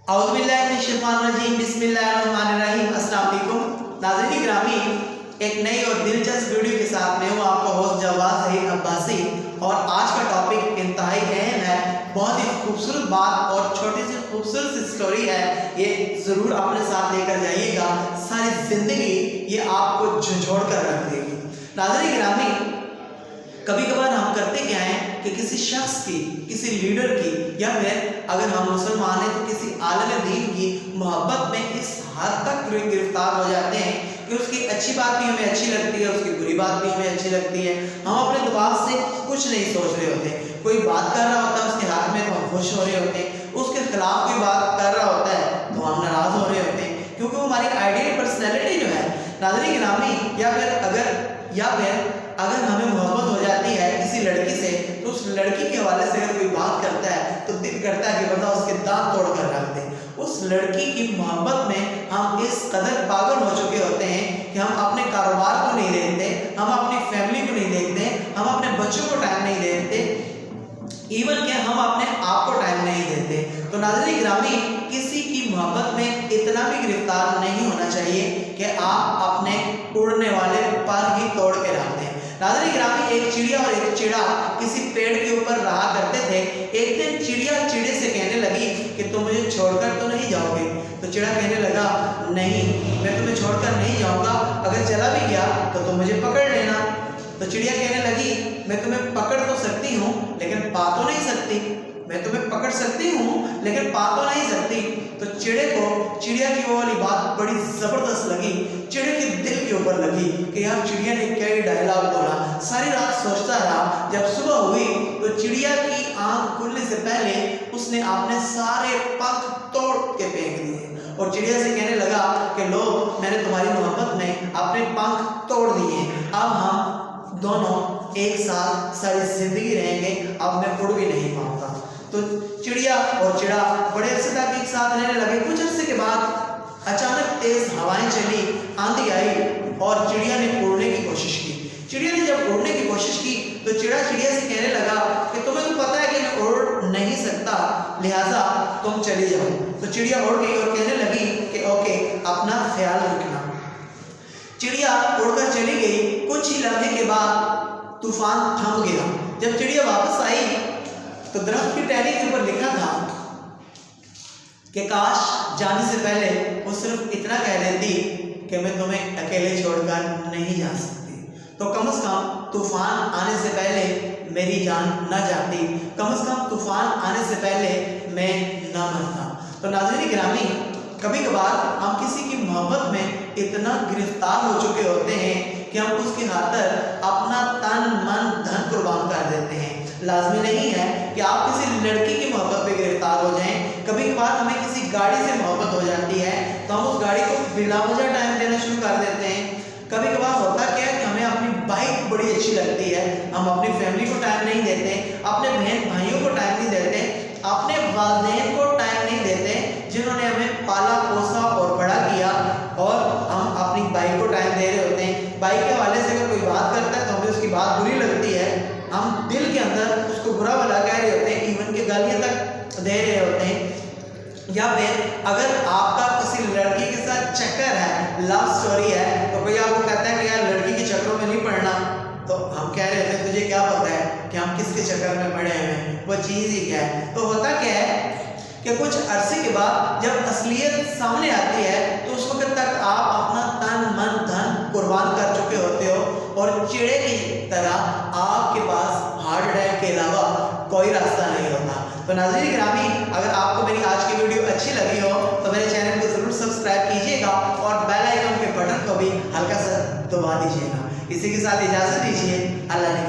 औज़ुबिल्लाहिमिनश्शैतानिर्रजीम बिस्मिल्लाहिर्रहमानिर्रहीम। अस्सलाम वालेकुम नाज़रीन गिरामी, एक नई और दिलचस्प वीडियो के साथ मैं हूँ आपका होस्ट जवाद ज़हीर अब्बासी। और आज का टॉपिक इंतहाई अहम है, बहुत ही खूबसूरत बात और छोटी सी खूबसूरत सी स्टोरी है। ये ज़रूर अपने साथ लेकर जाइएगा, सारी ज़िंदगी ये आपको झंझोड़ कर रख देगी। नाज़रीन गिरामी, कभी कभार हम करते क्या हैं कि किसी शख्स की, किसी लीडर की, या फिर अगर हम मुसलमान हैं तो किसी आलम दीन की मोहब्बत में इस हद तक गिरफ्तार हो जाते हैं कि उसकी अच्छी बात भी हमें अच्छी लगती है, उसकी बुरी बात भी हमें अच्छी लगती है। हम अपने दिमाग से कुछ नहीं सोच रहे होते। कोई बात कर रहा होता है उसके हाथ में तो हम खुश हो रहे होते हैं, उसके खिलाफ कोई बात कर रहा होता है तो हम नाराज़ हो रहे होते हैं, क्योंकि वो हमारी आइडियल पर्सनैलिटी जो है नाज़रीन गिरामी, या फिर अगर हमें मोहब्बत हो जाती है किसी लड़की से तो उस लड़की के हवाले से अगर कोई बात करता है तो दिल करता है कि बंदा उसके दांत तोड़ कर रख दे। उस लड़की की मोहब्बत में हम इस कदर पागल हो चुके होते हैं कि हम अपने कारोबार को नहीं देखते, हम अपनी फैमिली को नहीं देखते, हम अपने बच्चों को टाइम नहीं देते, इवन कि हम अपने आप को टाइम नहीं देते। तो नाज़रीन गिरामी, किसी की मोहब्बत में इतना भी गिरफ्तार नहीं होना चाहिए कि आप अपने उड़ने वाले पर ही तोड़ के रख दें। नाज़रीन गिरामी, एक चिड़िया और एक चिड़ा किसी पेड़ के ऊपर रहा करते थे। एक दिन चिड़िया चिड़े से कहने लगी कि तुम मुझे छोड़कर तो नहीं जाओगे? तो चिड़ा कहने लगा, नहीं, मैं तुम्हें छोड़कर नहीं जाऊंगा, अगर चला भी गया तो तुम मुझे पकड़ लेना। तो चिड़िया कहने लगी, मैं तुम्हें पकड़ तो सकती हूँ लेकिन पा तो नहीं सकती। मैं तुम्हें पकड़ सकती हूँ लेकिन पा तो नहीं सकती। तो चिड़े को चिड़िया की वो वाली बात बड़ी ज़बरदस्त लगी, चिड़े के दिल के ऊपर लगी कि यार चिड़िया ने क्या ही डायलॉग बोला। सारी रात सोचता रहा, जब सुबह हुई तो चिड़िया की आंख खुलने से पहले उसने अपने सारे पंख तोड़ के फेंक दिए और चिड़िया से कहने लगा कि लो, मैंने तुम्हारी मोहब्बत में अपने पंख तोड़ दिए, अब हम दोनों एक साथ सारी जिंदगी रहेंगे, अब मैं उड़ भी नहीं पाऊंगा। तो चिड़िया और चिड़ा बड़े अरसे तक एक साथ रहने लगे। कुछ अरसे के बाद अचानक तेज हवाएं चली, आंधी आई और चिड़िया ने उड़ने की कोशिश की। चिड़िया ने जब उड़ने की कोशिश की तो चिड़ा चिड़िया से कहने लगा कि तुम्हें तो पता है कि मैं उड़ नहीं सकता, लिहाजा तुम चली जाओ। तो चिड़िया उड़ गई और कहने लगी कि ओके, अपना ख्याल रखना। चिड़िया उड़कर चली गई। कुछ ही लम्हे के बाद तूफान थम गया। जब चिड़िया वापस आई तो दरख्त की टहनी के ऊपर लिखा था कि काश जाने से पहले वो सिर्फ इतना कह देती कि मैं तुम्हें अकेले छोड़कर नहीं जा सकती, तो कम से कम तूफान आने से पहले मेरी जान न जाती, कम से कम तूफान आने से पहले मैं न मरता। तो नाज़रीन गिरामी, कभी कभार हम किसी की मोहब्बत में इतना गिरफ्तार हो चुके होते हैं कि हम उसकी खातिर अपना तन मन धन कुर्बान कर देते हैं। लाजमी नहीं है कि आप किसी लड़की की मोहब्बत में गिरफ्तार हो जाएं। कभी कभार हमें किसी गाड़ी से मोहब्बत हो जाती है तो हम उस गाड़ी को बिला वजह टाइम देना शुरू कर देते हैं। कभी कभार होता क्या है कि हमें अपनी बाइक बड़ी अच्छी लगती है, हम अपनी फैमिली को टाइम नहीं देते, अपने बहन भाइयों को टाइम नहीं देते, अपने वालिदैन को टाइम नहीं देते जिन्होंने हमें पाला पोसा और बड़ा किया, और हम अपनी बाइक को टाइम दे रहे होते हैं। बाइक के हवाले से अगर कोई बात करता है तो हमें उसकी बात बुरी लगती है, हम दिल के अंदर उसको बुरा भला कह रहे होते हैं, इवन के गालियाँ तक दे रहे होते हैं। या फिर अगर आपका किसी लड़की के साथ चक्कर है, लव स्टोरी है, तो कोई आपको कहता है कि यार लड़की के चक्करों में नहीं पड़ना, तो हम कह रहे थे तुझे क्या पता है कि हम किसके चक्कर में पड़े हैं, वो चीज़ ही क्या है। तो होता क्या है कि कुछ अरसे के बाद जब असलियत सामने आती है तो उस वक्त तक आप अपना तन मन धन कुर्बान कर चुके होते हो और चिड़े की तरह आपके पास हार्ट अटैक के अलावा कोई रास्ता नहीं होता। तो नाज़रीन गिरामी, अगर आपको मेरी आज की वीडियो अच्छी लगी हो तो मेरे चैनल को ज़रूर सब्सक्राइब कीजिएगा और बेल आइकन के बटन को भी हल्का सा दबा दीजिएगा। इसी के साथ इजाज़त दीजिए। अल्लाह ने